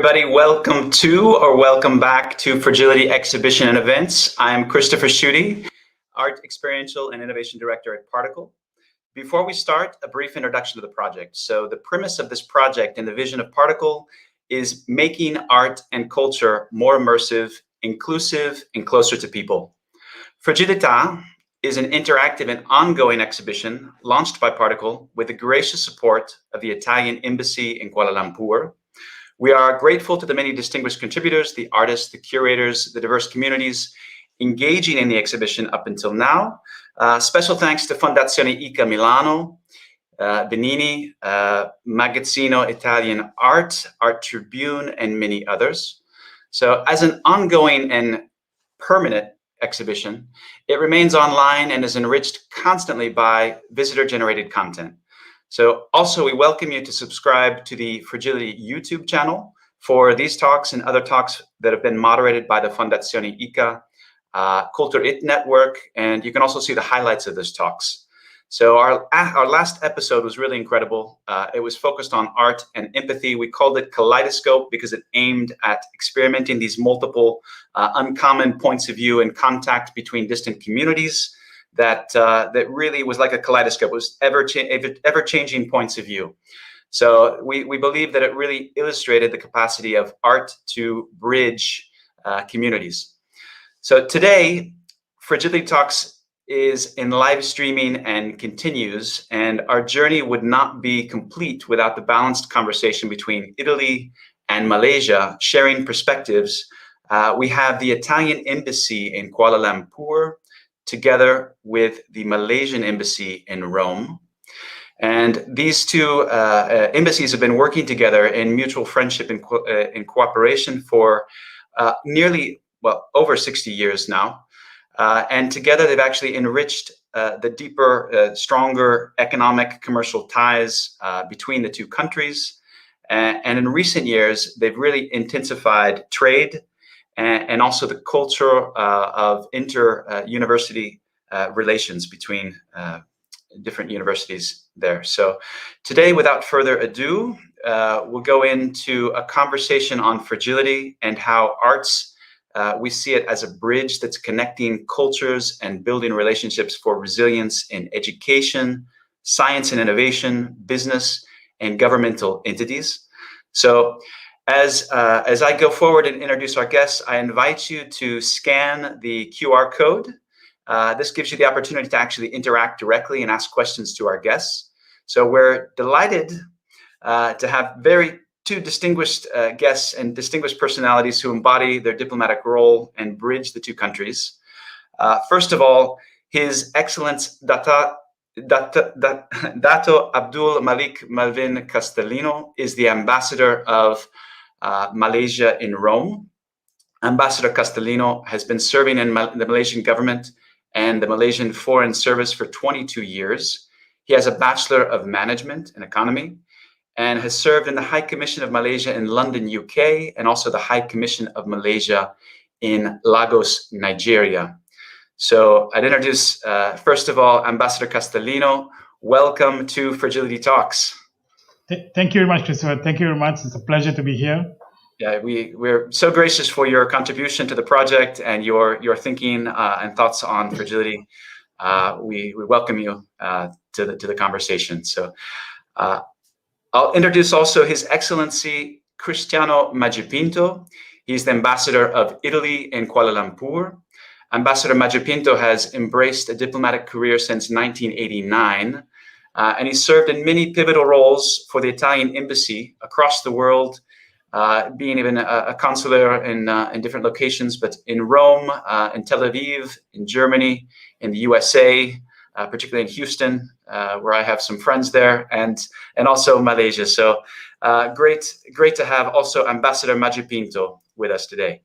everybody. Welcome to or welcome back to Fragility Exhibition and Events. I'm Christopher Schutte, Art Experiential and Innovation Director at Particle. Before we start, a brief introduction to the project. So the premise of this project and the vision of Particle is making art and culture more immersive, inclusive, and closer to people. Fragility is an interactive and ongoing exhibition launched by Particle with the gracious support of the Italian Embassy in Kuala Lumpur. We are grateful to the many distinguished contributors, the artists, the curators, the diverse communities engaging in the exhibition up until now. Special thanks to Fondazione ICA Milano, Benini, Magazzino Italian Art, Art Tribune, and many others. So as an ongoing and permanent exhibition, it remains online and is enriched constantly by visitor-generated content. So also we welcome you to subscribe to the Fragility YouTube channel for these talks and other talks that have been moderated by the Fondazione ICA, Culture IT Network, and you can also see the highlights of those talks. So our last episode was really incredible. It was focused on art and empathy. We called it Kaleidoscope because it aimed at experimenting these multiple uncommon points of view and contact between distant communities. That really was like a kaleidoscope. It was ever-changing points of view. So we believe that it really illustrated the capacity of art to bridge communities. So today, Fragility Talks is in live streaming and continues, and our journey would not be complete without the balanced conversation between Italy and Malaysia, sharing perspectives. We have the Italian Embassy in Kuala Lumpur, together with the Malaysian Embassy in Rome. And these two embassies have been working together in mutual friendship and cooperation for over 60 years now. And together they've actually enriched the deeper, stronger economic commercial ties between the two countries. And in recent years, they've really intensified trade and also the culture of inter-university relations between different universities there. So today, without further ado, we'll go into a conversation on fragility and how arts, we see it as a bridge that's connecting cultures and building relationships for resilience in education, science and innovation, business, and governmental entities. So as I go forward and introduce our guests, I invite you to scan the QR code. This gives you the opportunity to actually interact directly and ask questions to our guests. So we're delighted to have two distinguished guests and distinguished personalities who embody their diplomatic role and bridge the two countries. First of all, His Excellence Dato Abdul Malik Melvin Castelino is the Ambassador of Malaysia in Rome. Ambassador Castelino has been serving in the Malaysian government and the Malaysian Foreign Service for 22 years. He has a Bachelor of Management in Economy and has served in the High Commission of Malaysia in London, UK, and also the High Commission of Malaysia in Lagos, Nigeria. So I'd introduce, first of all, Ambassador Castelino. Welcome to Fragility Talks. Thank you very much, Christopher. Thank you very much. It's a pleasure to be here. Yeah, we're so gracious for your contribution to the project and your thinking and thoughts on fragility. We welcome you to the conversation. So I'll introduce also His Excellency Cristiano Maggipinto. He's the Ambassador of Italy in Kuala Lumpur. Ambassador Maggipinto has embraced a diplomatic career since 1989. And he served in many pivotal roles for the Italian Embassy across the world, being even a consular in different locations, but in Rome, in Tel Aviv, in Germany, in the USA, particularly in Houston, where I have some friends there, and also Malaysia. So great to have also Ambassador Maggipinto with us today.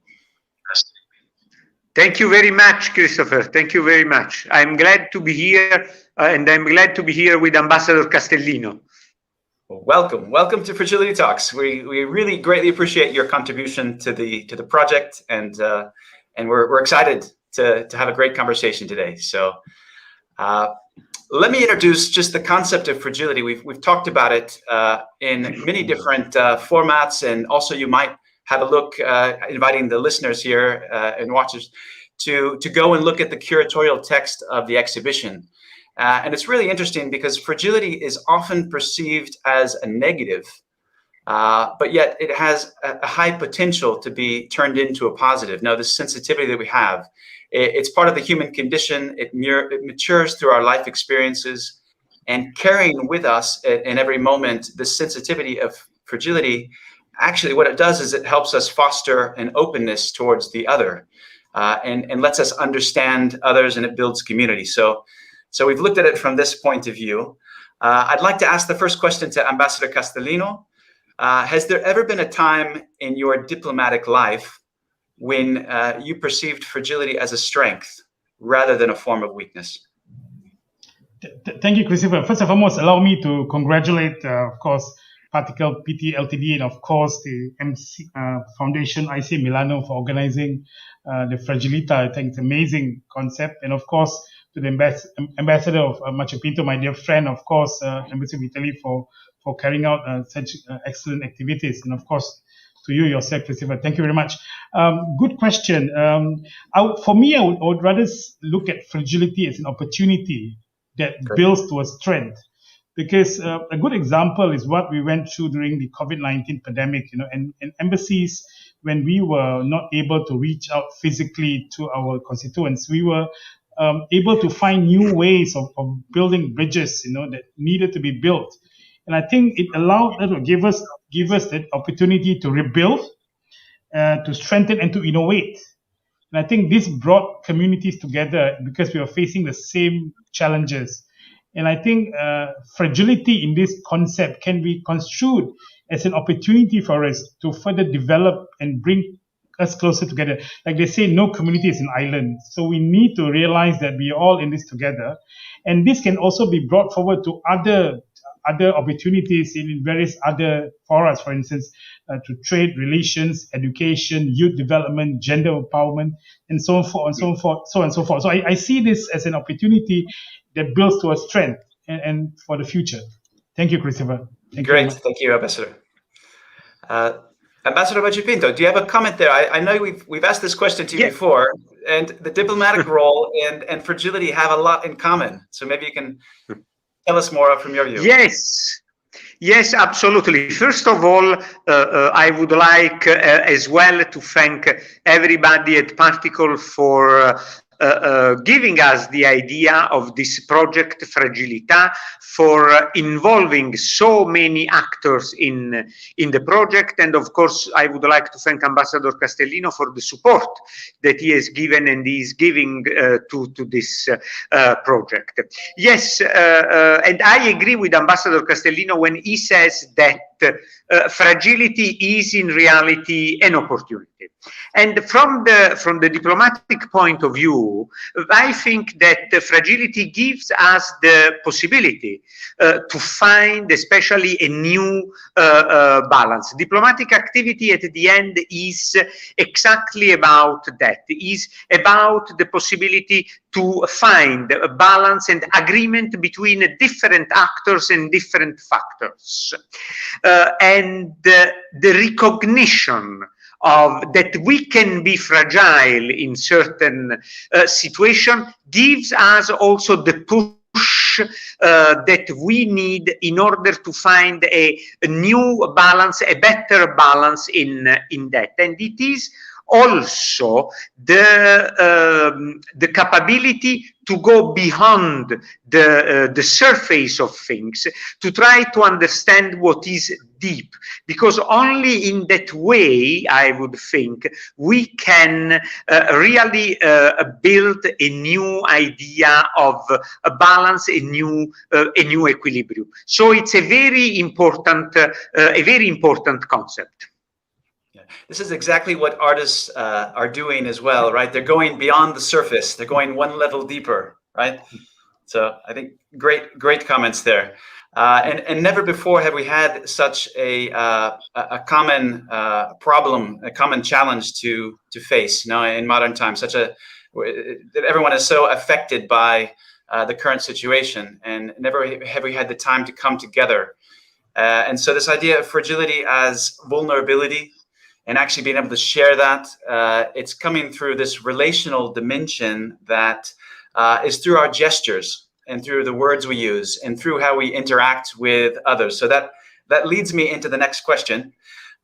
Thank you very much, Christopher. Thank you very much. I'm glad to be here, and I'm glad to be here with Ambassador Castelino. Welcome to Fragility Talks. We really greatly appreciate your contribution to the project, and we're excited to have a great conversation today. So let me introduce just the concept of fragility. We've talked about it in many different formats, and also you might have a look, inviting the listeners here and watchers to go and look at the curatorial text of the exhibition. And it's really interesting because fragility is often perceived as a negative, but yet it has a high potential to be turned into a positive. Now, this sensitivity that we have, it's part of the human condition. It matures through our life experiences, and carrying with us in every moment the sensitivity of fragility. Actually, what it does is it helps us foster an openness towards the other, and lets us understand others, and it builds community. So we've looked at it from this point of view. I'd like to ask the first question to Ambassador Castelino. Has there ever been a time in your diplomatic life when you perceived fragility as a strength rather than a form of weakness? Thank you, Christopher. First and foremost, allow me to congratulate, of course, Particle PT Ltd, and of course the MC Foundation IC Milano for organizing the Fragilita. I think it's an amazing concept. And of course, to the Ambassador of Machu Picchu, my dear friend, of course, Embassy of Italy for carrying out such excellent activities. And of course, to you yourself, Christopher, thank you very much. Good question. For me, I would rather look at fragility as an opportunity that builds towards strength. Because a good example is what we went through during the COVID-19 pandemic, and embassies, when we were not able to reach out physically to our constituents, we were able to find new ways of building bridges, that needed to be built. And I think it allowed to give us that opportunity to rebuild, to strengthen, and to innovate. And I think this brought communities together because we were facing the same challenges. And I think fragility in this concept can be construed as an opportunity for us to further develop and bring us closer together. Like they say, no community is an island. So we need to realize that we are all in this together. And this can also be brought forward to other opportunities in various other forums, for instance, to trade relations, education, youth development, gender empowerment, and so on, so on, so forth. So I see this as an opportunity that builds towards strength and for the future. Thank you, Christopher. Great. Thank you, Ambassador. Ambassador Machu Picchu, do you have a comment there? I know we've asked this question to you before, and the diplomatic role and fragility have a lot in common. So maybe you can tell us more from your view. Yes, absolutely. First of all, I would like as well to thank everybody at Particle for giving us the idea of this project Fragilità, for involving so many actors in the project. And of course, I would like to thank Ambassador Castelino for the support that he has given and is giving to this project. Yes, and I agree with Ambassador Castelino when he says that fragility is in reality an opportunity. And from the diplomatic point of view, I think that fragility gives us the possibility to find especially a new balance. Diplomatic activity at the end is exactly about that, is about the possibility to find a balance and agreement between different actors and different factors. And the recognition of that we can be fragile in certain situation gives us also the push that we need in order to find a new balance, a better balance in that. And it is also the capability to go beyond the surface of things, to try to understand what is deep, because only in that way, I would think, we can really build a new idea of a balance, a new equilibrium. So it's a very important concept. This is exactly what artists are doing as well, right? They're going beyond the surface. They're going one level deeper, right? So I think great comments there. And never before have we had such a common problem, a common challenge to face, in modern times. That everyone is so affected by the current situation, and never have we had the time to come together. And so this idea of fragility as vulnerability, and actually being able to share that. It's coming through this relational dimension that is through our gestures and through the words we use and through how we interact with others. So that leads me into the next question,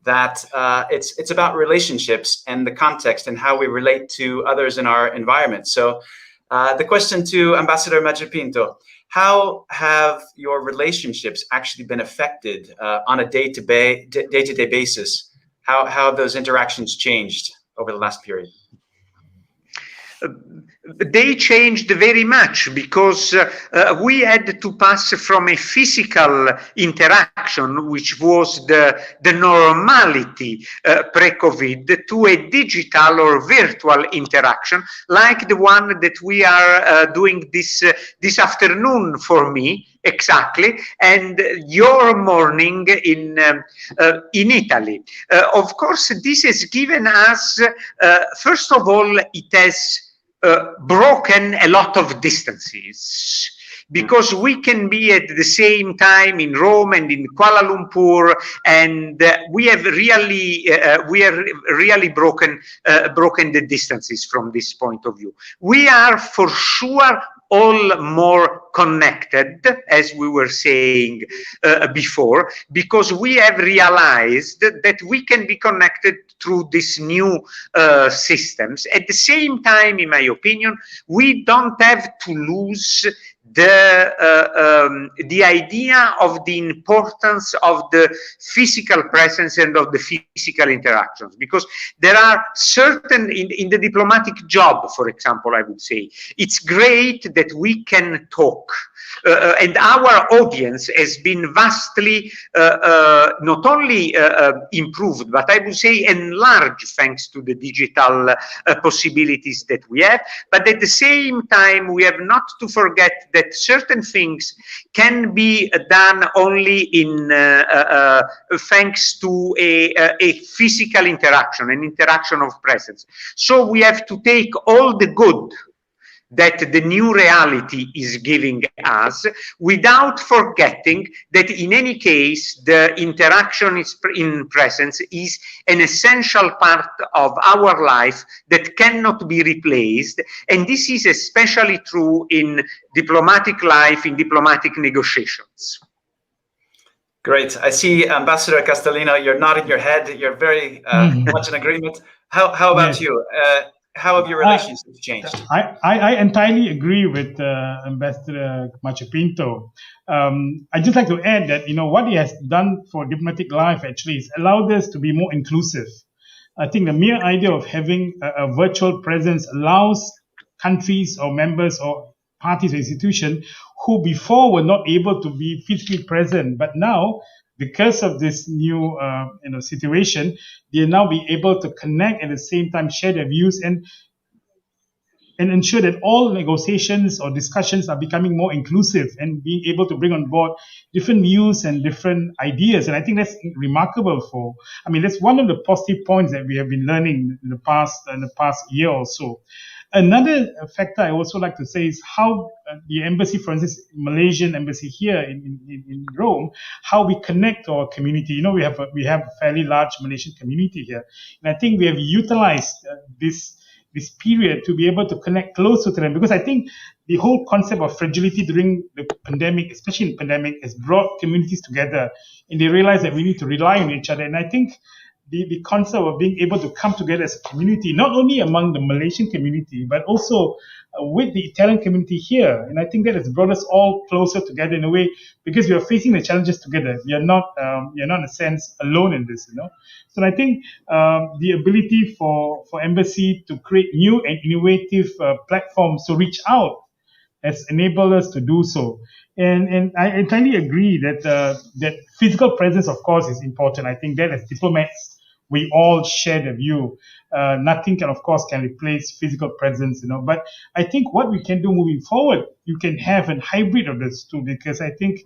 that it's about relationships and the context and how we relate to others in our environment. So the question to Ambassador Majapinto: how have your relationships actually been affected on a day-to-day basis? How have those interactions changed over the last period? They changed very much because we had to pass from a physical interaction, which was the normality pre-COVID, to a digital or virtual interaction, like the one that we are doing this afternoon for me, exactly, and your morning in Italy. Of course, this has given us, first of all, it has broken a lot of distances, because we can be at the same time in Rome and in Kuala Lumpur, and we have really broken the distances from this point of view. We are for sure all more connected, as we were saying before, because we have realized that we can be connected through these new systems. At the same time, in my opinion, we don't have to lose the idea of the importance of the physical presence and of the physical interactions, because there are certain, in the diplomatic job, for example, I would say, it's great that we can talk, and our audience has been vastly not only improved, but I would say enlarged thanks to the digital possibilities that we have. But at the same time, we have not to forget that certain things can be done only in thanks to a physical interaction, an interaction of presence. So we have to take all the good that the new reality is giving us, without forgetting that in any case the interaction in presence is an essential part of our life that cannot be replaced, and this is especially true in diplomatic life, in diplomatic negotiations. Great. I see Ambassador Castelino, you're nodding your head. You're very much in agreement. How about you? How have your relationships changed? I entirely agree with Ambassador Majapinto. I'd just like to add that, what he has done for diplomatic life actually is allowed us to be more inclusive. I think the mere idea of having a virtual presence allows countries or members or parties or institutions who before were not able to be physically present, but now, because of this new situation, they'll now be able to connect, at the same time share their views and ensure that all negotiations or discussions are becoming more inclusive and being able to bring on board different views and different ideas. And I think that's remarkable that's one of the positive points that we have been learning in the past year or so. Another factor I also like to say is how the embassy, for instance, Malaysian embassy here in Rome, how we connect to our community. We have a fairly large Malaysian community here, and I think we have utilized this period to be able to connect closer to them, because I think the whole concept of fragility during the pandemic, especially in the pandemic, has brought communities together, and they realize that we need to rely on each other. And I think the concept of being able to come together as a community, not only among the Malaysian community, but also with the Italian community here. And I think that has brought us all closer together in a way, because we are facing the challenges together. We are not in a sense alone in this, So I think the ability for embassy to create new and innovative platforms to reach out has enabled us to do so. And I entirely agree that physical presence, of course, is important. I think that as diplomats, we all share the view. Nothing can replace physical presence, But I think what we can do moving forward, you can have a hybrid of this too, because I think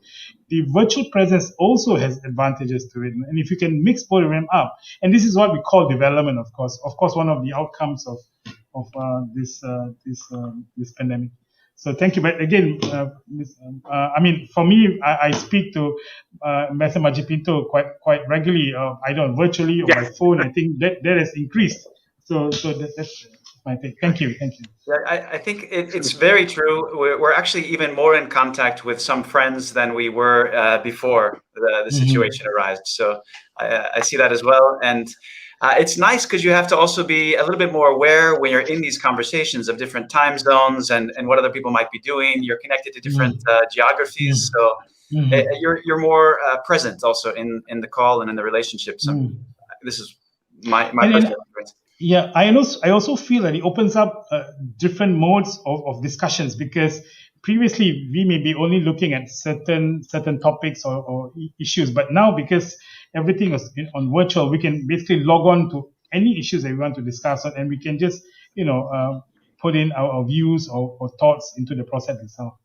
the virtual presence also has advantages to it. And if you can mix both of them up, and this is what we call development, of course, one of the outcomes of this pandemic. So thank you. But again, I mean, for me, I speak to Ambassador Majipinto quite regularly, either virtually or by phone. I think that has increased. So that's my thing. Thank you. Yeah, I think it's very true. We're actually even more in contact with some friends than we were before the situation arose. So I see that as well. And it's nice because you have to also be a little bit more aware when you're in these conversations of different time zones and what other people might be doing. You're connected to different geographies. So you're more present also in the call and in the relationship. So this is my personal experience. Yeah, I also feel that it opens up different modes of discussions, because previously we may be only looking at certain topics or issues, but now because everything is on virtual, we can basically log on to any issues that we want to discuss, and we can just put in our views or thoughts into the process itself.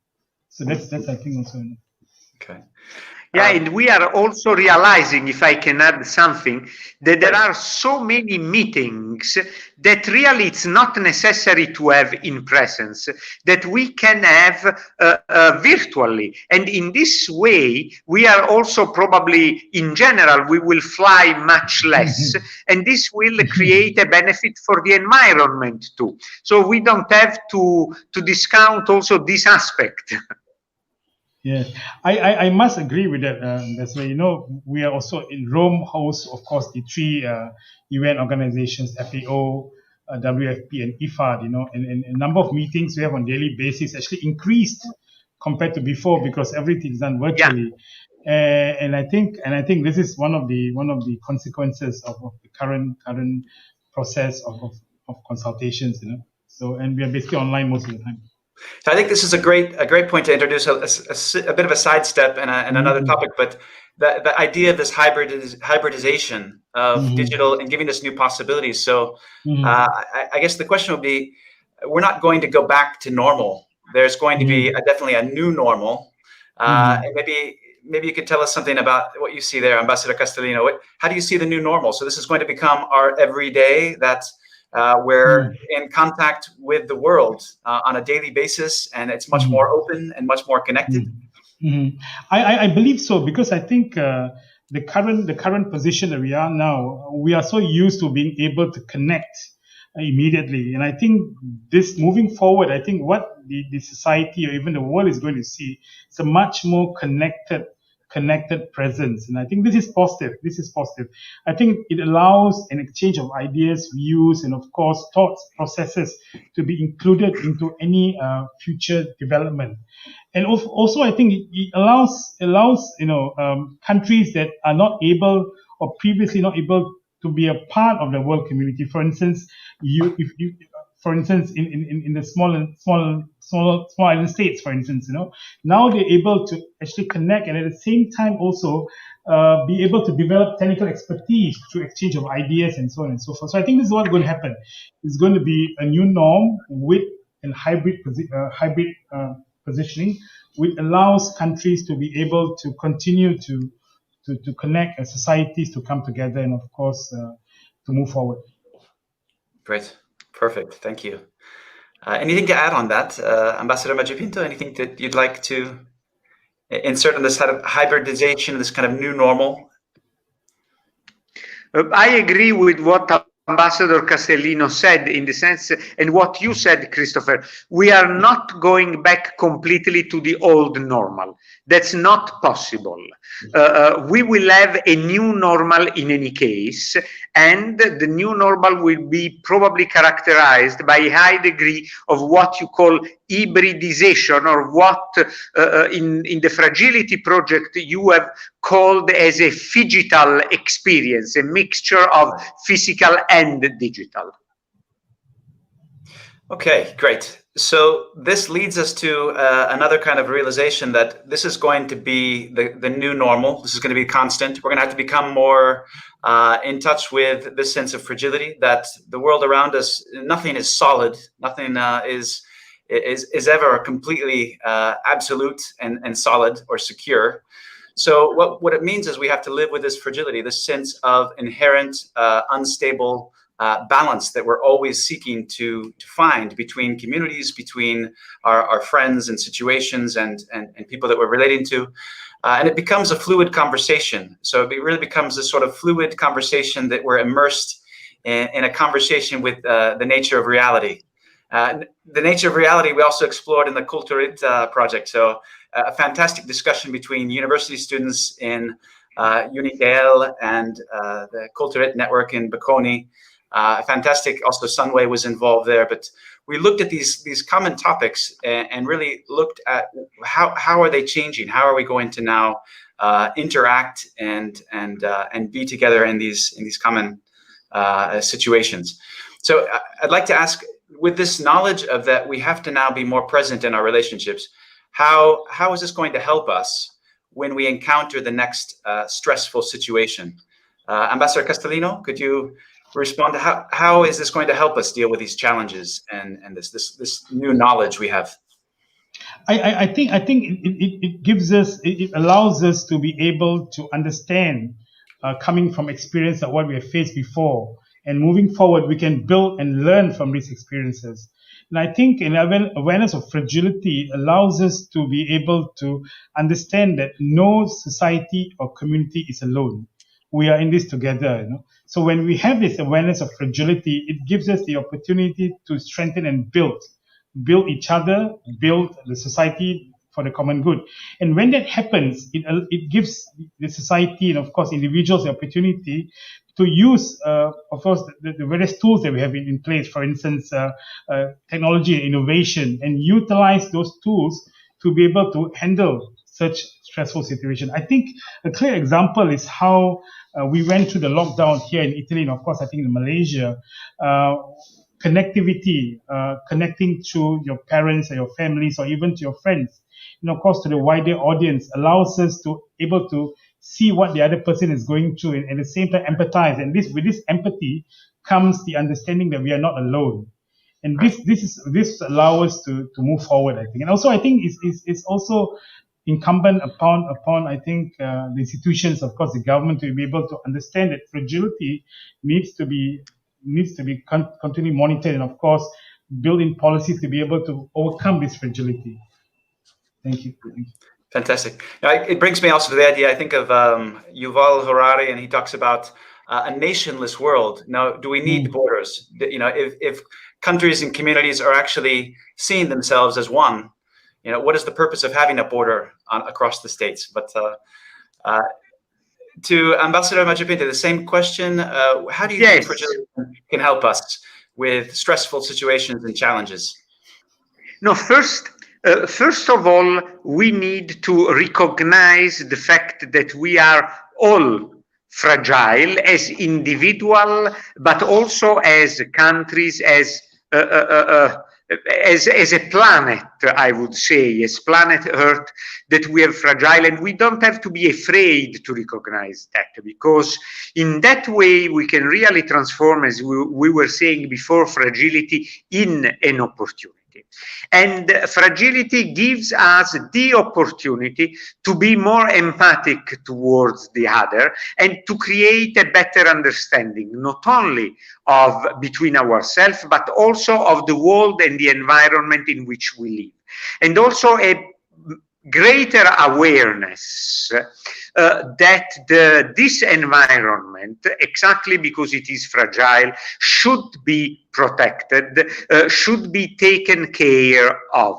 So that's I think also. Okay. Yeah, and we are also realizing, if I can add something, that there are so many meetings that really it's not necessary to have in presence, that we can have virtually. And in this way, we are also probably, in general, we will fly much less, and this will create a benefit for the environment too. So we don't have to discount also this aspect. Yes, I must agree with that. That's why, we are also in Rome host, of course, the three UN organizations, FAO, WFP, and IFAD, and a number of meetings we have on daily basis actually increased compared to before, because everything is done virtually. Yeah. And I think this is one of the consequences of the current process of consultations, So, and we are basically online most of the time. So I think this is a great point to introduce a bit of a sidestep and another topic, but the idea of this hybridization of digital and giving us new possibilities. So I guess the question would be, we're not going to go back to normal. There's going to be definitely a new normal. And maybe you could tell us something about what you see there, Ambassador Castelino. How do you see the new normal? So this is going to become our everyday, we're in contact with the world on a daily basis, and it's much more open and much more connected. I believe so, because I think the current position that we are now, we are so used to being able to connect immediately, and I think this moving forward, I think what the society or even the world is going to see is a much more connected presence, and I think this is positive. I think it allows an exchange of ideas, views, and of course thoughts, processes to be included into any future development. And also, I think it allows countries that are not able or previously not able to be a part of the world community. For instance, for instance, in the small island states, for instance, now they're able to actually connect, and at the same time also be able to develop technical expertise through exchange of ideas and so on and so forth. So I think this is what's going to happen. It's going to be a new norm with a hybrid positioning, which allows countries to be able to continue to connect, and societies to come together, and of course to move forward. Great. Perfect. Thank you. Anything to add on that, Ambassador Majipinto? Anything that you'd like to insert on this kind of hybridization, this kind of new normal? I agree with what Ambassador Castelino said, in the sense, and what you said, Christopher, we are not going back completely to the old normal. That's not possible. We will have a new normal in any case, and the new normal will be probably characterized by a high degree of what you call hybridization, or what in the Fragility project you have called as a phygital experience, a mixture of physical and digital. Okay, great. So this leads us to another kind of realization that this is going to be the new normal. This is going to be constant. We're going to have to become more in touch with this sense of fragility, that the world around us, nothing is solid, nothing is ever completely absolute and solid or secure. So what it means is we have to live with this fragility, this sense of inherent unstable balance that we're always seeking to find between communities, between our friends and situations and people that we're relating to. And it becomes a fluid conversation. So it really becomes a sort of fluid conversation that we're immersed in a conversation with the nature of reality. The nature of reality we also explored in the Concurrently project. So a fantastic discussion between university students in UNIKL and the Concurrently network in Bakoni. Fantastic, also Sunway was involved there, but we looked at these common topics and really looked at how are they changing? How are we going to now interact and be together in these common situations? So I'd like to ask, with this knowledge of that, we have to now be more present in our relationships. How is this going to help us when we encounter the next stressful situation? Ambassador Castelino, could you respond to how is this going to help us deal with these challenges and this new knowledge we have? I think it gives us, it allows us to be able to understand, coming from experience of what we have faced before, and moving forward, we can build and learn from these experiences. And I think an awareness of fragility allows us to be able to understand that no society or community is alone. We are in this together, you know. So when we have this awareness of fragility, it gives us the opportunity to strengthen and build each other, build the society for the common good. And when that happens, it gives the society and, of course, individuals the opportunity to use, of course, the various tools that we have in place, for instance, technology and innovation, and utilize those tools to be able to handle such stressful situations. I think a clear example is how we went through the lockdown here in Italy, and of course, I think in Malaysia. Connectivity, connecting to your parents or your families or even to your friends, and of course to the wider audience, allows us to able to see what the other person is going through and at the same time empathize. And with this empathy comes the understanding that we are not alone. And this allows us to move forward, I think. And also I think it's also incumbent upon I think the institutions, of course the government, to be able to understand that fragility needs to be continually monitored and of course build in policies to be able to overcome this fragility. Thank you. Fantastic. Now, it brings me also to the idea, I think of Yuval Harari, and he talks about a nationless world. Now, do we need borders? You know, if countries and communities are actually seeing themselves as one, you know, what is the purpose of having a border across the states? But to Ambassador Majapahit, the same question. How do you think fragility can help us with stressful situations and challenges? No, first of all, we need to recognize the fact that we are all fragile as individual, but also as countries, as a planet, I would say, as planet Earth, that we are fragile, and we don't have to be afraid to recognize that, because in that way we can really transform, as we were saying before, fragility in an opportunity. And fragility gives us the opportunity to be more empathic towards the other and to create a better understanding, not only of between ourselves, but also of the world and the environment in which we live. And also a greater awareness that this environment, exactly because it is fragile, should be protected, should be taken care of.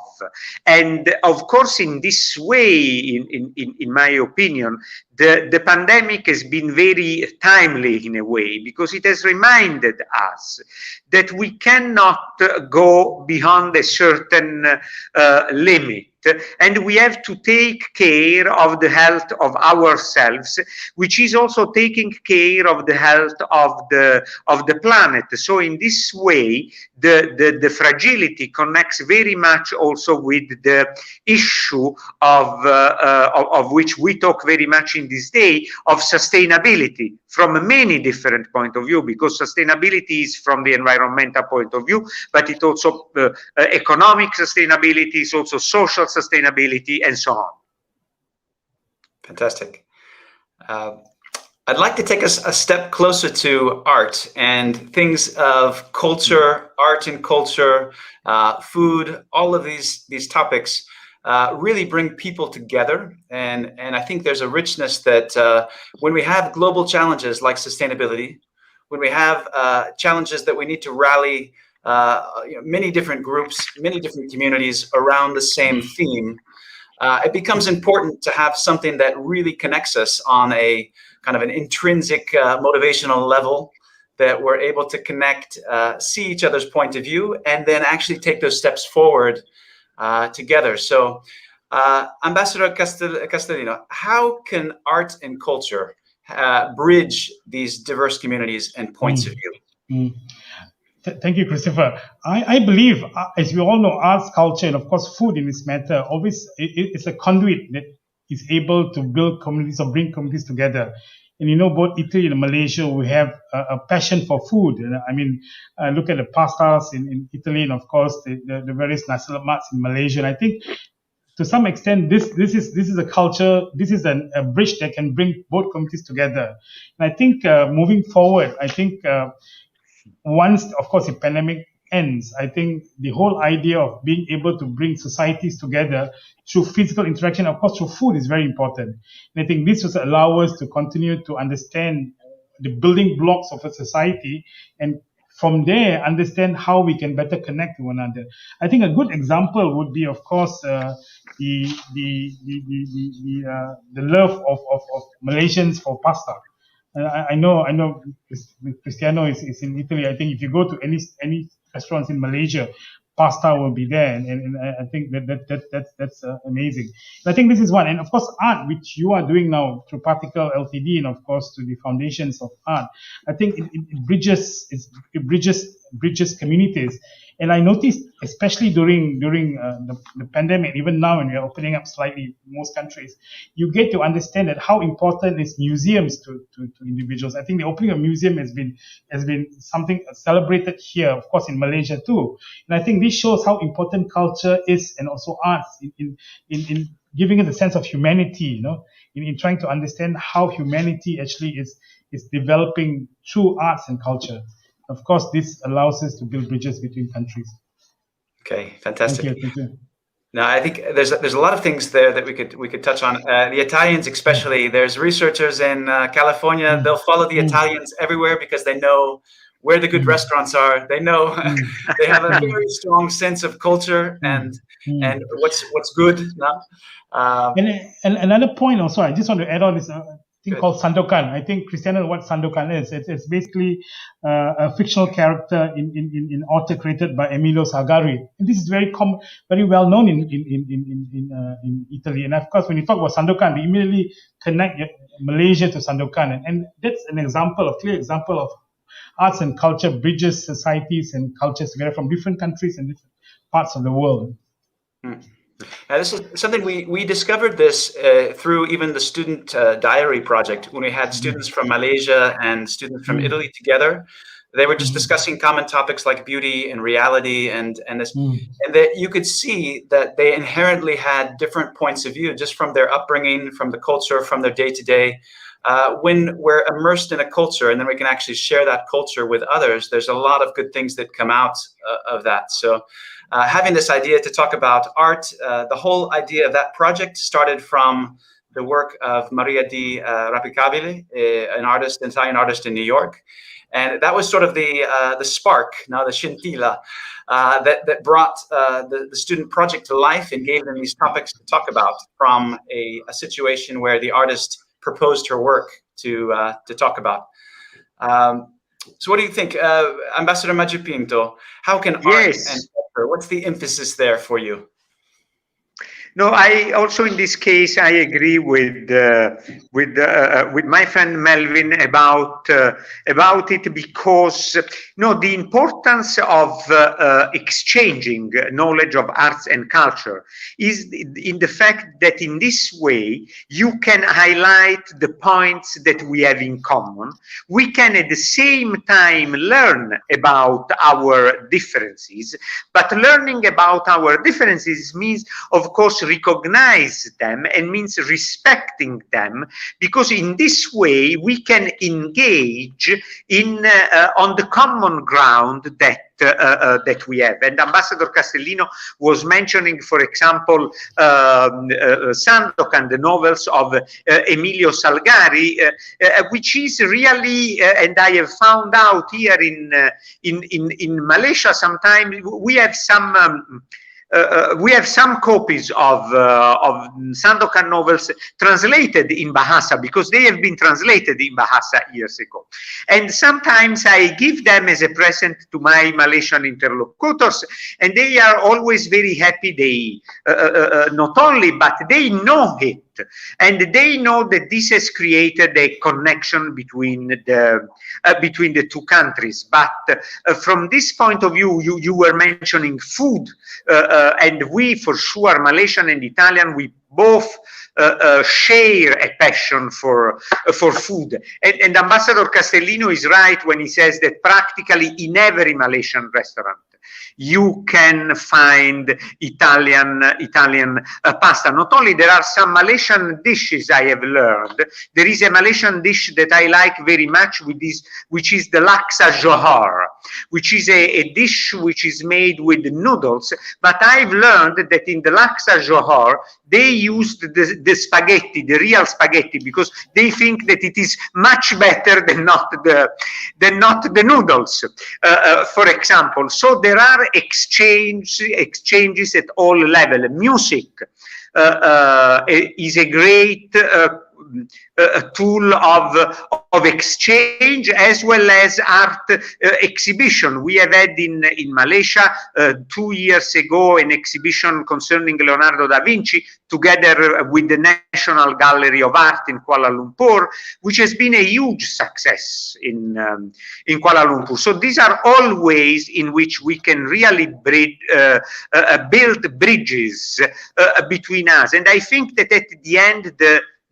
And of course, in this way, in my opinion, the pandemic has been very timely in a way, because it has reminded us that we cannot go beyond a certain limit. And we have to take care of the health of ourselves, which is also taking care of the health of the planet. So in this way, the fragility connects very much also with the issue of which we talk very much in this day, of sustainability from many different points of view, because sustainability is from the environmental point of view, but it also economic sustainability, is also social sustainability, and so on. Fantastic. I'd like to take us a step closer to art and things of culture, art and culture, food, all of these topics really bring people together. And I think there's a richness that when we have global challenges like sustainability, when we have challenges that we need to rally many different groups, many different communities around the same theme, it becomes important to have something that really connects us on a kind of an intrinsic motivational level, that we're able to connect, see each other's point of view, and then actually take those steps forward together. So, Ambassador Castelino, how can art and culture bridge these diverse communities and points of view? Thank you, Christopher. I believe, as we all know, arts, culture, and of course food in this matter, always it's a conduit that is able to build communities or bring communities together. And you know, both Italy and Malaysia, we have a passion for food. And I mean, look at the pastas in Italy, and of course the various nasi lemaks in Malaysia. And I think to some extent, this is a culture, this is a bridge that can bring both communities together. And I think moving forward, I think once, of course, the pandemic ends, I think the whole idea of being able to bring societies together through physical interaction, of course, through food is very important. And I think this will allow us to continue to understand the building blocks of a society, and from there, understand how we can better connect to one another. I think a good example would be, of course, the love of Malaysians for pasta. I know Cristiano is in Italy. I think if you go to any restaurants in Malaysia, pasta will be there, and I think that's amazing. And I think this is one, and of course art, which you are doing now through Particle Ltd, and of course to the foundations of art. I think it bridges communities. And I noticed, especially during the pandemic, even now when we are opening up slightly in most countries, you get to understand that how important is museums to individuals. I think the opening of a museum has been something celebrated here, of course, in Malaysia too. And I think this shows how important culture is, and also arts in giving it a sense of humanity, in trying to understand how humanity actually is developing through arts and culture. Of course, this allows us to build bridges between countries. Okay, fantastic. Thank you. Now, I think there's a lot of things there that we could touch on. The Italians, especially. There's researchers in California. They'll follow the Italians everywhere because they know where the good restaurants are. They know they have a very strong sense of culture and what's good. And another point also, I just want to add on this. Thing called Sandokan. I think Cristiano knows what Sandokan is. It's basically a fictional character in author created by Emilio Salgari. And this is very well known in Italy. And of course, when you talk about Sandokan, we immediately connect Malaysia to Sandokan. And that's a clear example of arts and culture bridges societies and cultures together from different countries and different parts of the world. This is something we discovered this through even the student diary project, when we had students from Malaysia and students from Italy together. They were just discussing common topics like beauty and reality, and that you could see that they inherently had different points of view just from their upbringing, from the culture, from their day-to-day. When we're immersed in a culture and then we can actually share that culture with others, there's a lot of good things that come out of that. So having this idea to talk about art, the whole idea of that project started from the work of Maria di Rapicabili, an Italian artist in New York. And that was sort of the spark, now the scintilla, that brought the student project to life and gave them these topics to talk about, from a situation where the artist proposed her work to talk about. So what do you think, Ambassador Majipinto? How can art and culture, what's the emphasis there for you? No, I also in this case I agree with my friend Melvin about it, because the importance of exchanging knowledge of arts and culture is in the fact that in this way you can highlight the points that we have in common. We can at the same time learn about our differences, but learning about our differences means, of course, course, recognize them and means respecting them, because in this way we can engage in on the common ground that we have. And Ambassador Castelino was mentioning, for example, Sandokan, the novels of Emilio Salgari, which is really, and I have found out here in Malaysia, sometimes we have some copies of Sandokan novels translated in Bahasa, because they have been translated in Bahasa years ago. And sometimes I give them as a present to my Malaysian interlocutors, and they are always very happy. They not only, but they know it. And they know that this has created a connection between the two countries. But from this point of view, you were mentioning food, and we, for sure, Malaysian and Italian, we both share a passion for food. And Ambassador Castelino is right when he says that practically in every Malaysian restaurant you can find Italian pasta. Not only there are some Malaysian dishes I have learned. There is a Malaysian dish that I like very much, which is the laksa johar, which is a dish which is made with noodles. But I've learned that in the laksa johar they used the spaghetti, the real spaghetti, because they think that it is much better than not the noodles, for example. So there are exchanges at all levels. Music is a great tool of exchange, as well as art exhibition. We have had in Malaysia 2 years ago an exhibition concerning Leonardo da Vinci, together with the National Gallery of Art in Kuala Lumpur, which has been a huge success in Kuala Lumpur. So these are all ways in which we can really build bridges between us. And I think that at the end,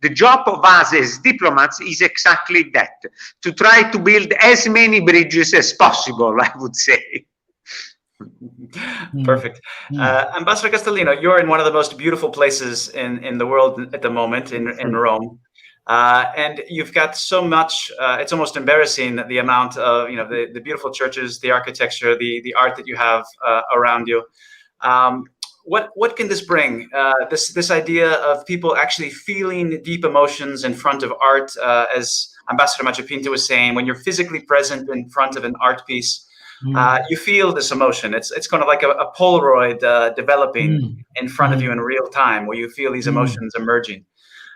the job of us as diplomats is exactly that, to try to build as many bridges as possible, I would say. Perfect. Ambassador Castelino, you're in one of the most beautiful places in the world at the moment, in Rome. And you've got so much, it's almost embarrassing, the amount of, the beautiful churches, the architecture, the art that you have around you. What can this bring? This idea of people actually feeling deep emotions in front of art, as Ambassador Machapinto was saying, when you're physically present in front of an art piece, you feel this emotion. It's kind of like a Polaroid developing in front of you in real time, where you feel these emotions emerging.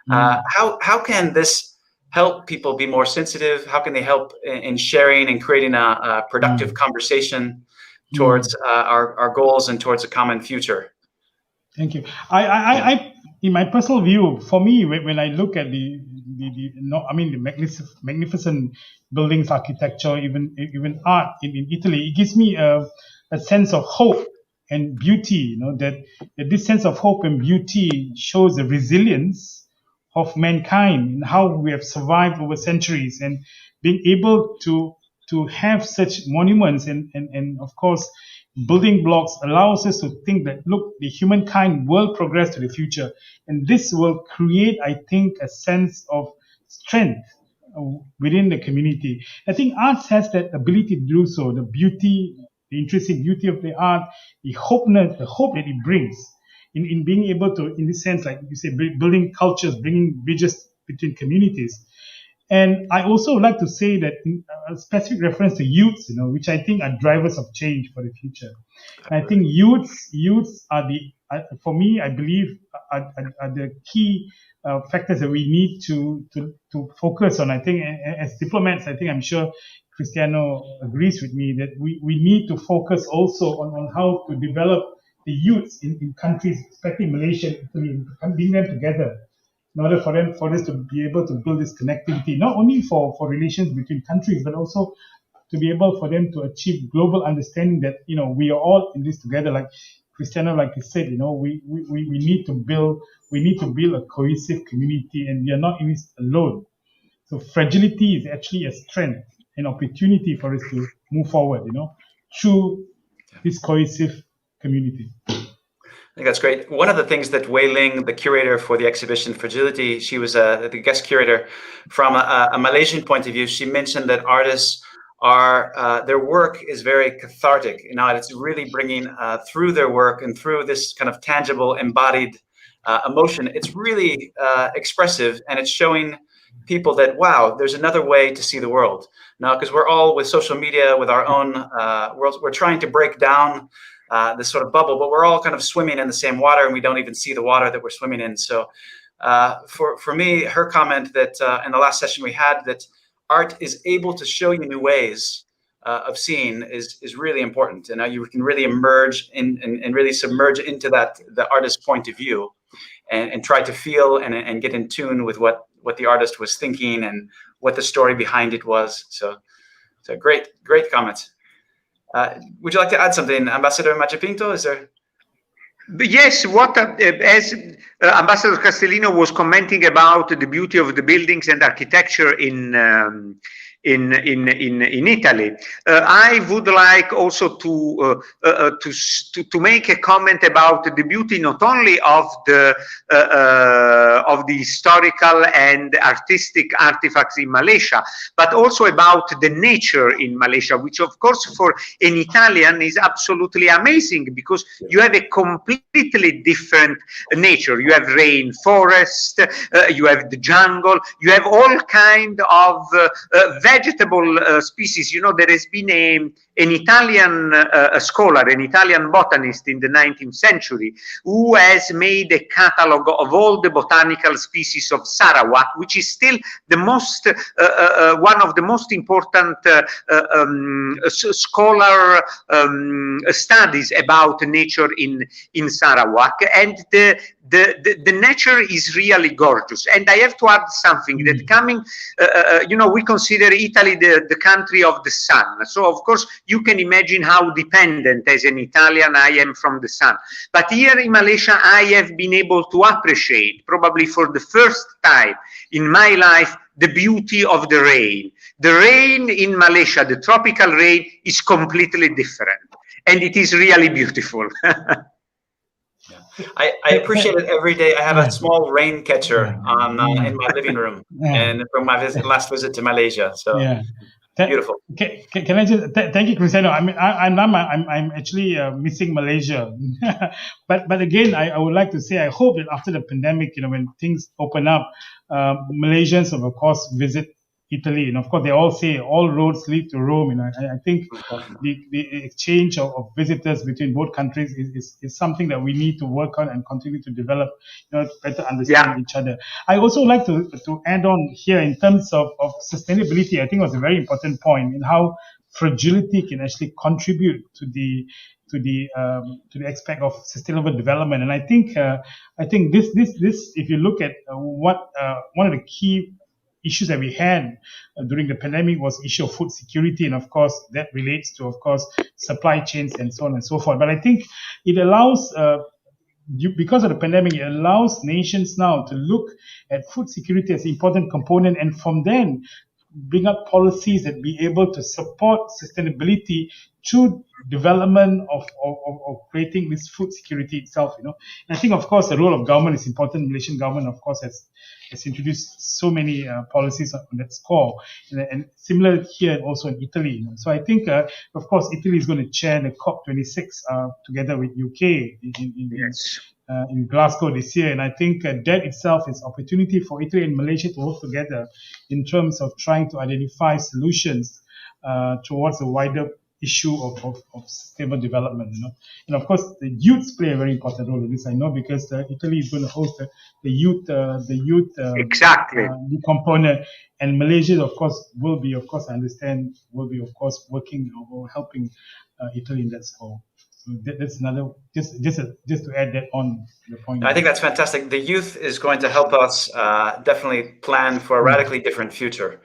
How can this help people be more sensitive? How can they help in sharing and creating a productive conversation towards our goals and towards a common future? Thank you. I in my personal view, for me, when I look at the magnificent buildings, architecture, even art in Italy, it gives me a sense of hope and beauty. That this sense of hope and beauty shows the resilience of mankind and how we have survived over centuries, and being able to have such monuments and of course building blocks allows us to think that, look, the humankind will progress to the future, and this will create, I think, a sense of strength within the community. I think arts has that ability to do so. The beauty, the intrinsic beauty of the art, the hope that it brings in being able to, in this sense, like you say, building cultures, bringing bridges between communities. And I also would like to say that in a specific reference to youths, which I think are drivers of change for the future. And I think youths are for me, I believe, are the key factors that we need to focus on. I think as diplomats, I'm sure Cristiano agrees with me that we need to focus also on how to develop the youths in countries, especially Malaysia, Italy, bring them together in order for us to be able to build this connectivity, not only for relations between countries, but also to be able for them to achieve global understanding that, we are all in this together. Like Cristiano, like you said, we need to build a cohesive community, and we are not in this alone. So fragility is actually a strength, an opportunity for us to move forward, through this cohesive community. think that's great. One of the things that Wei Ling, the curator for the exhibition Fragility, she was the guest curator from a Malaysian point of view. She mentioned that artists are, their work is very cathartic. You know, it's really bringing through their work and through this kind of tangible, embodied emotion. It's really expressive, and it's showing people that, wow, there's another way to see the world. Now, because we're all with social media, with our own worlds, we're trying to break down this sort of bubble, but we're all kind of swimming in the same water, and we don't even see the water that we're swimming in. So for me, her comment that in the last session we had, that art is able to show you new ways of seeing is really important. And you can really emerge and really submerge into that, the artist's point of view, and try to feel and get in tune with what the artist was thinking and what the story behind it was. So great comments. Would you like to add something, Ambassador Machapinto? Is there? Yes, as Ambassador Castelino was commenting about the beauty of the buildings and architecture in Italy, I would like also to make a comment about the beauty not only of the historical and artistic artifacts in Malaysia, but also about the nature in Malaysia, which of course for an Italian is absolutely amazing, because you have a completely different nature. You have rainforest, you have the jungle, you have all kind of vegetable species. You know, there has been an Italian scholar, an Italian botanist in the 19th century, who has made a catalog of all the botanical species of Sarawak, which is still the most one of the most important scholar studies about nature in Sarawak. And the nature is really gorgeous. And I have to add something, that coming, you know, we consider Italy the country of the sun. So of course you can imagine how dependent as an Italian I am from the sun. But here in Malaysia, I have been able to appreciate, probably for the first time in my life, the beauty of the rain. The rain in Malaysia, the tropical rain, is completely different. And it is really beautiful. I appreciate it every day. I have a small rain catcher in my living room, and from my last visit to Malaysia. So beautiful. Can I just thank you, Cristiano? I mean, I'm actually missing Malaysia, but again, I would like to say I hope that after the pandemic, you know, when things open up, Malaysians will of course visit Italy, and of course they all say all roads lead to Rome. And I think the exchange of visitors between both countries is something that we need to work on and continue to develop, you know, to better understand each other. I also like to add on here in terms of sustainability. I think it was a very important point in how fragility can actually contribute to the aspect of sustainable development. And I think this if you look at what one of the key issues that we had during the pandemic was issue of food security, and of course that relates to, of course, supply chains and so on and so forth. But I think it allows because of the pandemic, it allows nations now to look at food security as an important component, and from then bring up policies that be able to support sustainability through development of creating this food security itself, you know. And I think, of course, the role of government is important. Malaysian government, of course, has introduced so many policies on that score, and similar here also in Italy, you know. So I think, of course, Italy is going to chair the COP26 together with UK in Glasgow this year. And I think that itself is opportunity for Italy and Malaysia to work together in terms of trying to identify solutions towards a wider issue of sustainable development, you know. And of course, the youths play a very important role in this. I know, because Italy is going to host the youth component, and Malaysia, of course, will be, of course, working or helping Italy in that score. So that's another, just to add that on the point. I think that's fantastic. The youth is going to help us definitely plan for a radically different future.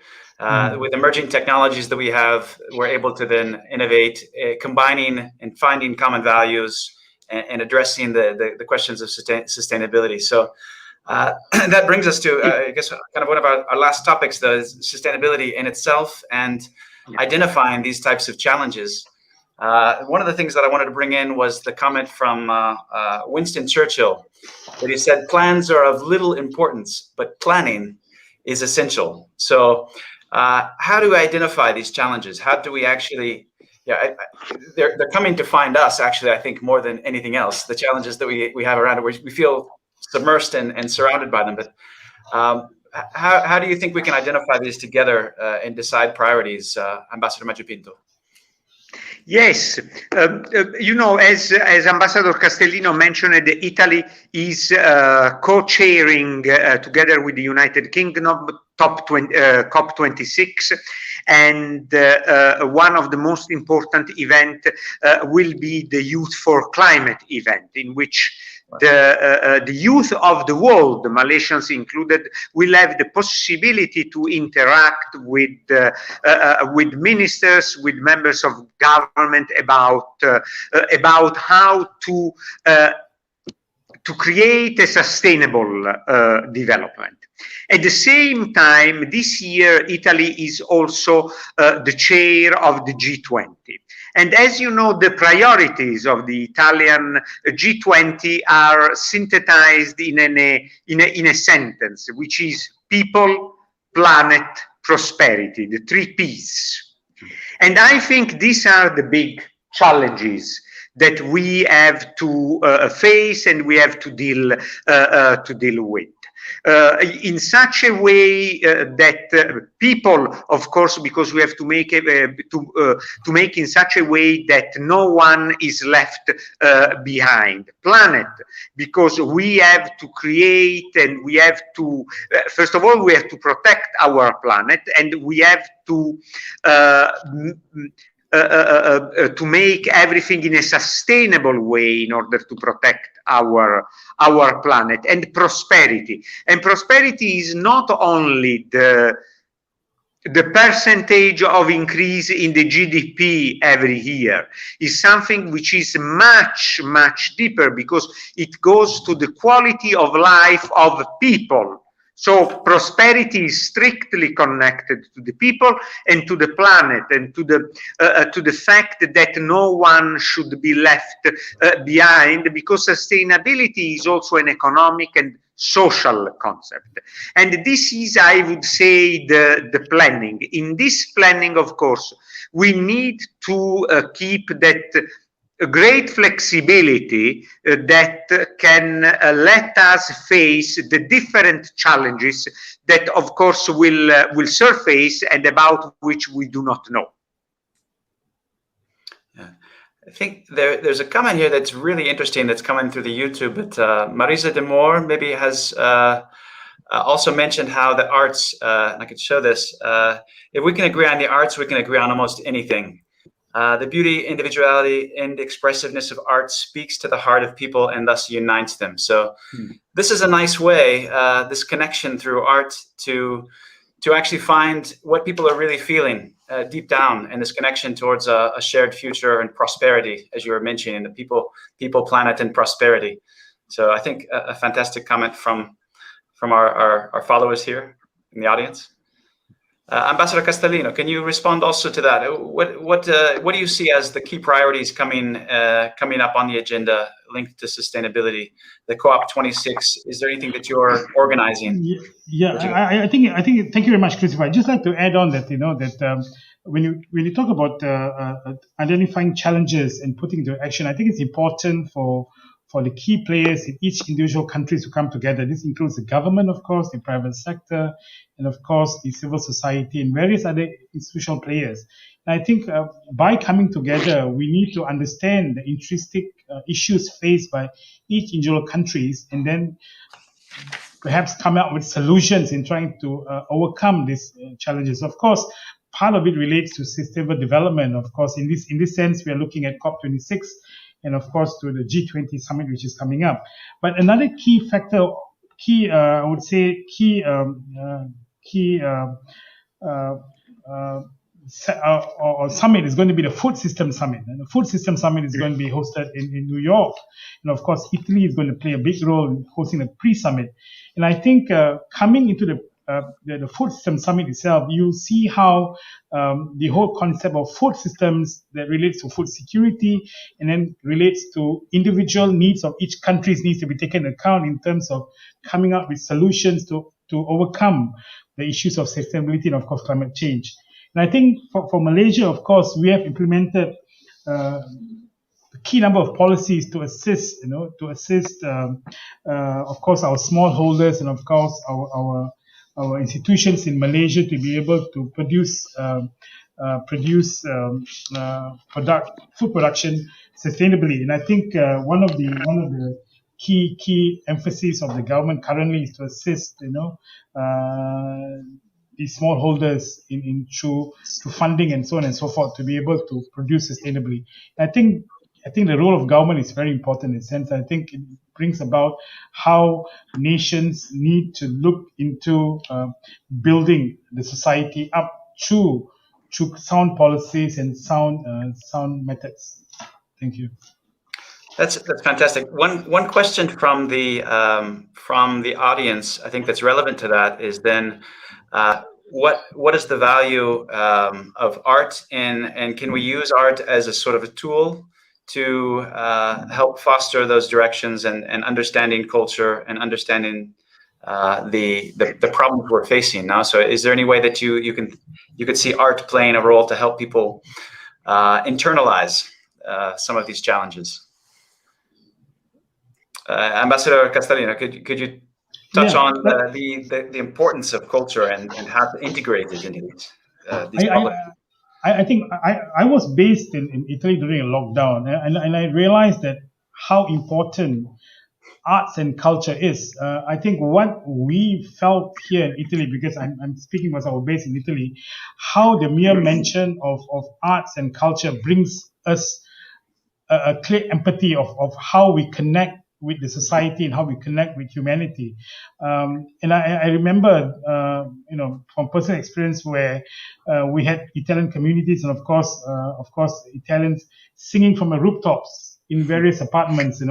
With emerging technologies that we have, we're able to then innovate, combining and finding common values and addressing the questions of sustainability. So that brings us to, I guess, kind of one of our last topics, the sustainability in itself and identifying these types of challenges. One of the things that I wanted to bring in was the comment from Winston Churchill, that he said, plans are of little importance, but planning is essential. So how do we identify these challenges? How do we actually, they're coming to find us, actually, I think, more than anything else, the challenges that we have around it, we feel submersed and surrounded by them. But how do you think we can identify these together and decide priorities, Ambassador Maju Pinto? Yes, you know, as Ambassador Castelino mentioned, Italy is co-chairing together with the United Kingdom COP26, and one of the most important event will be the Youth for Climate event, in which the youth of the world, the Malaysians included, will have the possibility to interact with ministers, with members of government about how to create a sustainable development. At the same time, this year, Italy is also the chair of the G20. And as you know, the priorities of the Italian G20 are synthesized in a sentence, which is people, planet, prosperity, the 3 Ps. And I think these are the big challenges that we have to face and we have to deal with. In such a way that people, of course, because we have to make to make in such a way that no one is left behind. Planet, because we have to create and we have to, first of all, we have to protect our planet, and we have to make everything in a sustainable way in order to protect our planet. And prosperity. And prosperity is not only the percentage of increase in the GDP every year. Is something which is much, much deeper, because it goes to the quality of life of people. So prosperity is strictly connected to the people and to the planet, and to the fact that no one should be left behind, because sustainability is also an economic and social concept. And this is, I would say, the planning. In this planning, of course, we need to keep that great flexibility that can let us face the different challenges that, of course, will surface and about which we do not know. Yeah. I think there's a comment here that's really interesting that's coming through the YouTube, but Marisa de Moor maybe has also mentioned how the arts, and I could show this, if we can agree on the arts, we can agree on almost anything. The beauty, individuality, and expressiveness of art speaks to the heart of people and thus unites them. So this is a nice way, this connection through art to actually find what people are really feeling deep down, and this connection towards a shared future and prosperity, as you were mentioning, the people, planet, and prosperity. So I think a fantastic comment from our followers here in the audience. Ambassador Castelino, can you respond also to that? What do you see as the key priorities coming up on the agenda linked to sustainability? The COP26. Is there anything that you're organizing? I think. Thank you very much, Christopher. I'd just like to add on that when you talk about identifying challenges and putting into action, I think it's important for the key players in each individual country to come together. This includes the government, of course, the private sector, and of course the civil society and various other institutional players. And I think by coming together, we need to understand the intrinsic issues faced by each individual countries, and then perhaps come up with solutions in trying to overcome these challenges. Of course, part of it relates to sustainable development. Of course, in this sense, we are looking at COP26, and of course to the G20 summit, which is coming up. But another key factor, I would say, summit is going to be the Food System Summit. And the Food System Summit is going to be hosted in New York. And of course, Italy is going to play a big role in hosting the pre-summit. And I think coming into the the Food System Summit itself, you see how the whole concept of food systems that relates to food security and then relates to individual needs of each country's needs to be taken into account in terms of coming up with solutions to overcome the issues of sustainability and, of course, climate change. And I think for Malaysia, of course, we have implemented a key number of policies to assist, of course, our smallholders and, of course, our institutions in Malaysia to be able to produce food production sustainably. And I think one of the key emphasis of the government currently is to assist, the smallholders in through funding and so on and so forth to be able to produce sustainably. I think the role of government is very important in a sense. I think it brings about how nations need to look into building the society up through sound policies and sound methods. Thank you. That's fantastic. One question from the audience, I think that's relevant to that, is then what is the value of art, and can we use art as a sort of a tool to help foster those directions and understanding culture and understanding the problems we're facing now? So is there any way that you could see art playing a role to help people internalize some of these challenges? Ambassador Castelino, could you touch on the importance of culture and how to integrate it into these problems? I think I was based in Italy during a lockdown, and I realized that how important arts and culture is. I think what we felt here in Italy, because I'm speaking because I was based in Italy, how the mere mention of arts and culture brings us a clear empathy of how we connect with the society and how we connect with humanity. And I remember, from personal experience where we had Italian communities and of course, Italians singing from the rooftops in various apartments,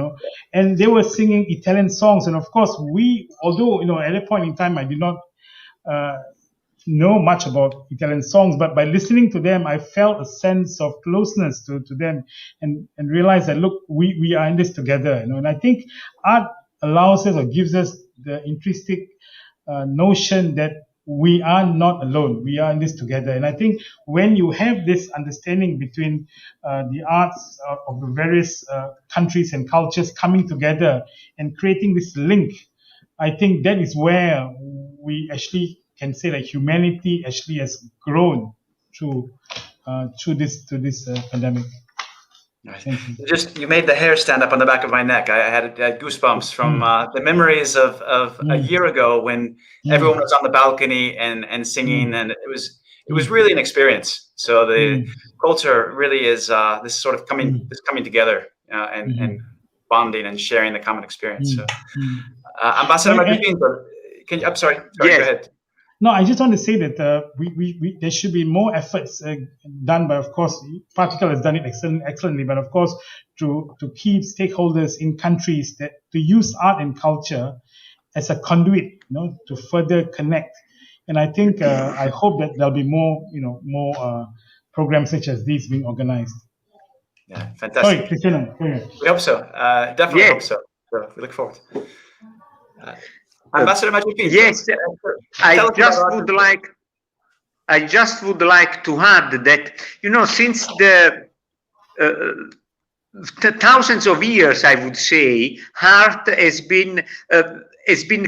and they were singing Italian songs. And of course, although, at that point in time, I did not know much about Italian songs, but by listening to them, I felt a sense of closeness to them and realized that, look, we are in this together, and I think art allows us or gives us the intrinsic notion that we are not alone. We are in this together. And I think when you have this understanding between the arts of the various countries and cultures coming together and creating this link, I think that is where we actually can say that humanity actually has grown through this pandemic. You made the hair stand up on the back of my neck. I had goosebumps from the memories of a year ago when everyone was on the balcony and singing, and it was really an experience. So the culture really is this sort of coming together and bonding and sharing the common experience. So, Ambassador Marino, I'm sorry, yes. Go ahead. No, I just want to say that there should be more efforts done by, of course, Particle has done it excellently, but of course, to key stakeholders in countries to use art and culture as a conduit, to further connect. And I think, I hope that there'll be more programs such as these being organized. Yeah, fantastic. Sorry, Castelino. We hope so. Definitely hope so. So we look forward. Ambassador Majid. Yes, I just would like to add that, since the thousands of years, I would say, art has been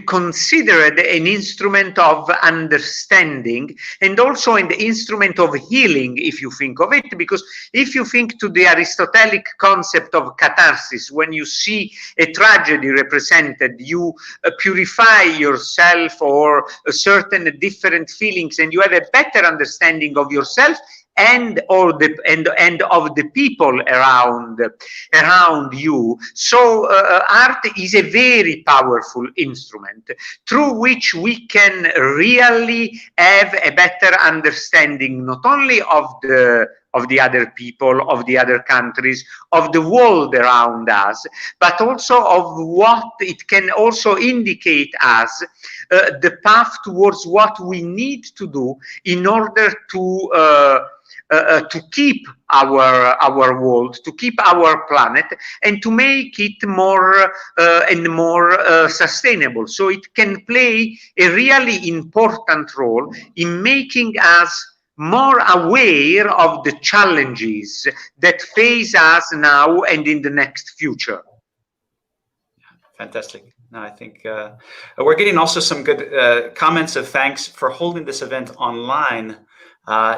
considered an instrument of understanding and also an instrument of healing, if you think of it, because if you think to the Aristotelic concept of catharsis, when you see a tragedy represented, you purify yourself or certain different feelings, and you have a better understanding of yourself and of the people around you. So art is a very powerful instrument through which we can really have a better understanding not only of the of the other people, of the other countries, of the world around us, but also of what it can also indicate us the path towards what we need to do in order to keep our world, to keep our planet, and to make it more and more sustainable. So it can play a really important role in making us more aware of the challenges that face us now and in the next future. Fantastic. No, I think we're getting also some good comments of thanks for holding this event online,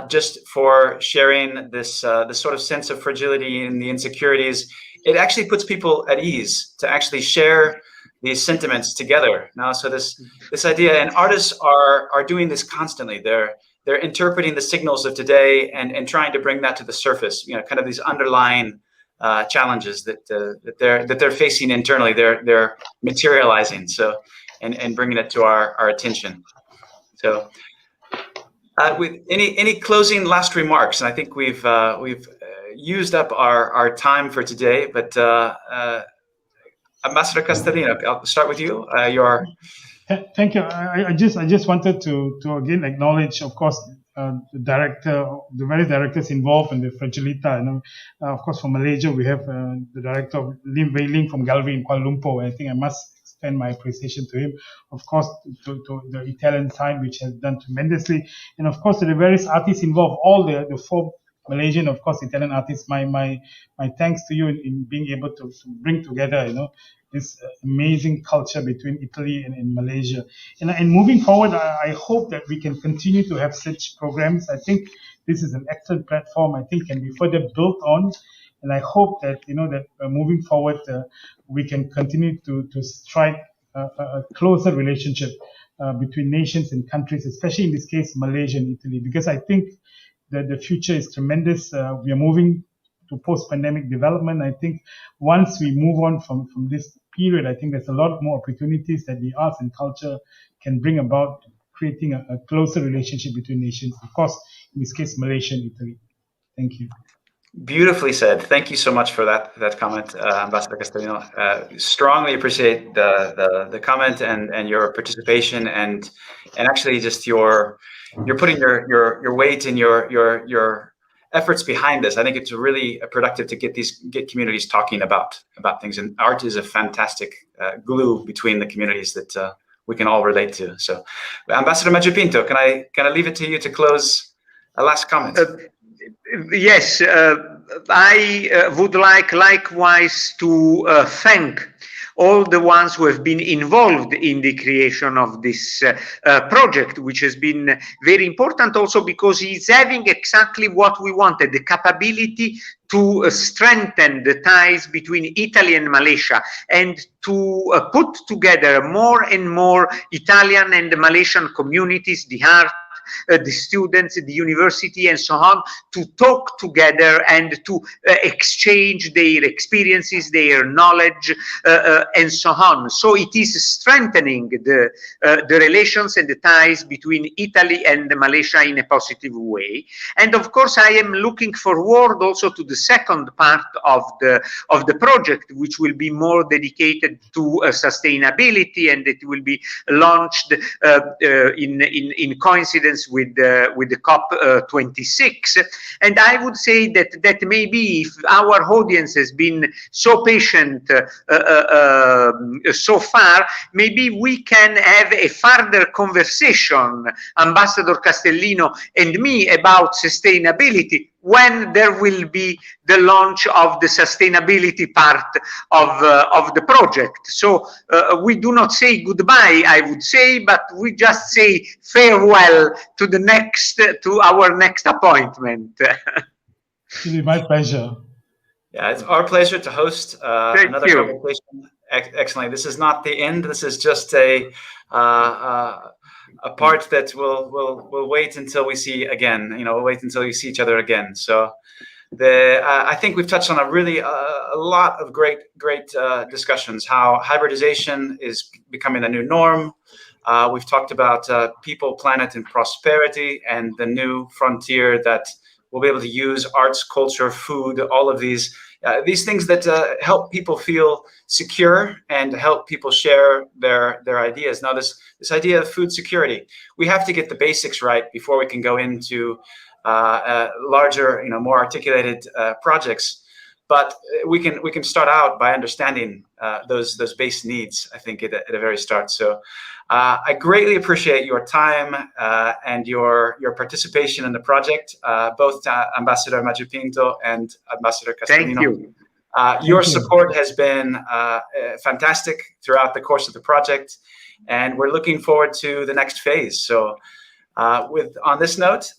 just for sharing this this sort of sense of fragility and the insecurities. It actually puts people at ease to actually share these sentiments together now. So this idea, and artists are doing this constantly. They're interpreting the signals of today and trying to bring that to the surface. You know, kind of these underlying challenges that they're facing internally. They're materializing. So and bringing it to our attention. So. With any closing last remarks, and I think we've used up our time for today. But Ambassador Castelino, I'll start with you. Thank you. I just wanted to again acknowledge, of course, the various directors involved in the Fragility. Of course, from Malaysia we have the director Lim Wei Ling from Gallery in Kuala Lumpur. I think I must extend my appreciation to him. Of course, to the Italian side, which has done tremendously, and of course to the various artists involved, all the 4 Malaysian, of course, Italian artists. My thanks to you in being able to bring together, this amazing culture between Italy and Malaysia. And moving forward, I hope that we can continue to have such programs. I think this is an excellent platform. I think can be further built on. And I hope that, that moving forward, we can continue to strike a closer relationship between nations and countries, especially in this case, Malaysia and Italy, because I think that the future is tremendous. We are moving to post-pandemic development. I think once we move on from this period, I think there's a lot more opportunities that the arts and culture can bring about, creating a closer relationship between nations. Of course, in this case, Malaysia and Italy. Thank you. Beautifully said. Thank you so much for that comment, Ambassador Castelino. Strongly appreciate the comment and your participation and actually just you're putting your weight and your efforts behind this. I think it's really productive to get communities talking about things, and art is a fantastic glue between the communities that we can all relate to. So, Ambassador Majapinto, can I leave it to you to close a last comment? Yes, I would like likewise to thank all the ones who have been involved in the creation of this project, which has been very important also because it's having exactly what we wanted, the capability to strengthen the ties between Italy and Malaysia and to put together more and more Italian and Malaysian communities, the art, the students, the university, and so on, to talk together and to exchange their experiences, their knowledge, and so on. So it is strengthening the relations and the ties between Italy and Malaysia in a positive way. And of course, I am looking forward also to the second part of the project, which will be more dedicated to sustainability, and it will be launched in coincidence with the COP26. And I would say that maybe if our audience has been so patient so far, maybe we can have a further conversation, Ambassador Castelino and me, about sustainability when there will be the launch of the sustainability part of the project. So we do not say goodbye, I would say, but we just say farewell to our next appointment. It's my pleasure. Yeah, it's our pleasure to host another conversation. Excellent. This is not the end. This is just a part that we'll wait until we see again. We'll wait until we see each other again. So I think we've touched on a lot of great discussions. How hybridization is becoming the new norm. We've talked about people, planet, and prosperity, and the new frontier that we'll be able to use arts, culture, food, all of these things that help people feel secure and help people share their ideas. Now, this idea of food security, we have to get the basics right before we can go into larger, more articulated projects. But we can start out by understanding those base needs, I think, at the very start. So I greatly appreciate your time and your participation in the project, both Ambassador Maju Pinto and Ambassador Castelino. Thank you. Your support has been fantastic throughout the course of the project, and we're looking forward to the next phase. So on this note,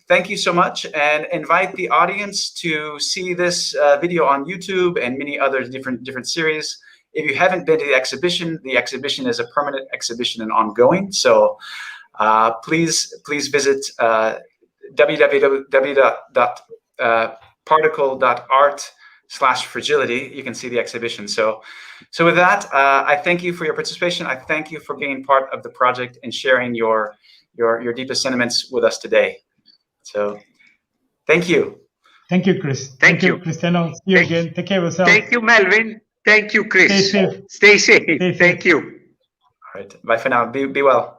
thank you so much, and invite the audience to see this video on YouTube and many other different series. If you haven't been to the exhibition is a permanent exhibition and ongoing. So please visit www.particle.art/fragility. You can see the exhibition. So with that, I thank you for your participation. I thank you for being part of the project and sharing your deepest sentiments with us today. So, thank you. Thank you, Chris. Thank you. Cristiano. See you again. Take care of yourself. Thank you, Melvin. Thank you, Chris. Stay safe. Stay safe. Stay safe. Thank you. All right. Bye for now. Be well.